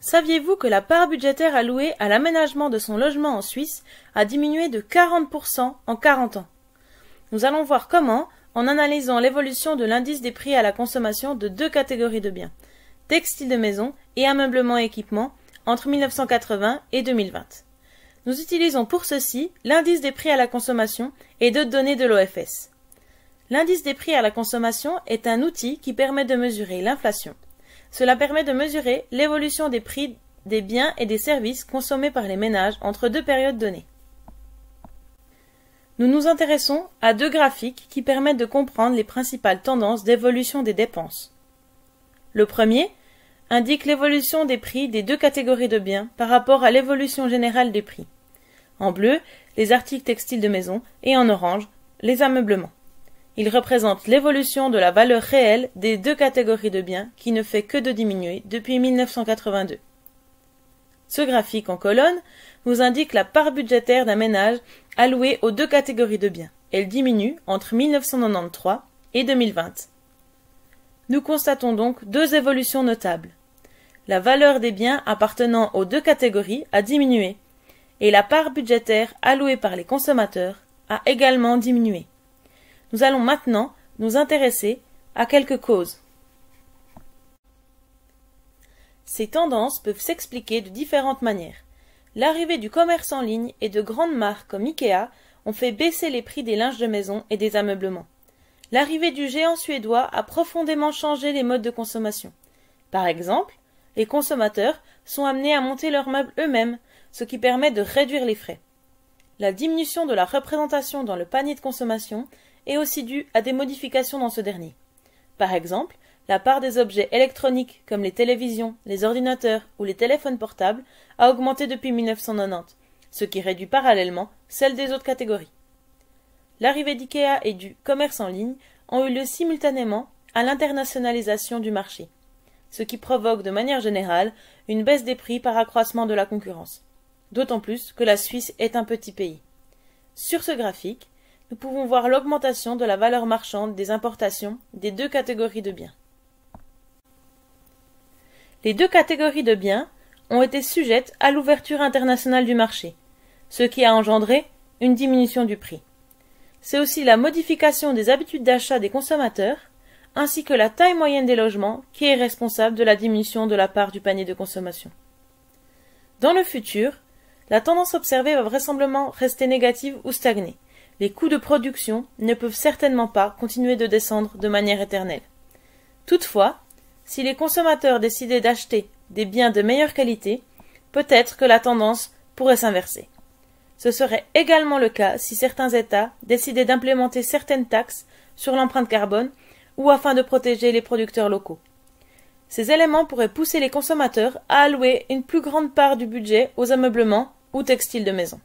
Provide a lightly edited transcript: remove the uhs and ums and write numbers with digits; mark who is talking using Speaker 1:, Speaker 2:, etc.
Speaker 1: Saviez-vous que la part budgétaire allouée à l'aménagement de son logement en Suisse a diminué de 40% en 40 ans? Nous allons voir comment en analysant l'évolution de l'indice des prix à la consommation de deux catégories de biens, textiles de maison et ameublement et équipement, entre 1980 et 2020. Nous utilisons pour ceci l'indice des prix à la consommation et d'autres données de l'OFS. L'indice des prix à la consommation est un outil qui permet de mesurer l'inflation. Cela permet de mesurer l'évolution des prix des biens et des services consommés par les ménages entre deux périodes données. Nous nous intéressons à deux graphiques qui permettent de comprendre les principales tendances d'évolution des dépenses. Le premier indique l'évolution des prix des deux catégories de biens par rapport à l'évolution générale des prix. En bleu, les articles textiles de maison et en orange, les ameublements. Il représente l'évolution de la valeur réelle des deux catégories de biens qui ne fait que de diminuer depuis 1982. Ce graphique en colonne vous indique la part budgétaire d'un ménage allouée aux deux catégories de biens. Elle diminue entre 1993 et 2020. Nous constatons donc deux évolutions notables. La valeur des biens appartenant aux deux catégories a diminué et la part budgétaire allouée par les consommateurs a également diminué. Nous allons maintenant nous intéresser à quelques causes. Ces tendances peuvent s'expliquer de différentes manières. L'arrivée du commerce en ligne et de grandes marques comme Ikea ont fait baisser les prix des linges de maison et des ameublements. L'arrivée du géant suédois a profondément changé les modes de consommation. Par exemple, les consommateurs sont amenés à monter leurs meubles eux-mêmes, ce qui permet de réduire les frais. La diminution de la représentation dans le panier de consommation est aussi due à des modifications dans ce dernier. Par exemple, la part des objets électroniques comme les télévisions, les ordinateurs ou les téléphones portables a augmenté depuis 1990, ce qui réduit parallèlement celle des autres catégories. L'arrivée d'IKEA et du commerce en ligne ont eu lieu simultanément à l'internationalisation du marché, ce qui provoque de manière générale une baisse des prix par accroissement de la concurrence, d'autant plus que la Suisse est un petit pays. Sur ce graphique, nous pouvons voir l'augmentation de la valeur marchande des importations des deux catégories de biens. Les deux catégories de biens ont été sujettes à l'ouverture internationale du marché, ce qui a engendré une diminution du prix. C'est aussi la modification des habitudes d'achat des consommateurs, ainsi que la taille moyenne des logements qui est responsable de la diminution de la part du panier de consommation. Dans le futur, la tendance observée va vraisemblablement rester négative ou stagner. Les coûts de production ne peuvent certainement pas continuer de descendre de manière éternelle. Toutefois, si les consommateurs décidaient d'acheter des biens de meilleure qualité, peut-être que la tendance pourrait s'inverser. Ce serait également le cas si certains États décidaient d'implémenter certaines taxes sur l'empreinte carbone ou afin de protéger les producteurs locaux. Ces éléments pourraient pousser les consommateurs à allouer une plus grande part du budget aux ameublements ou textiles de maison.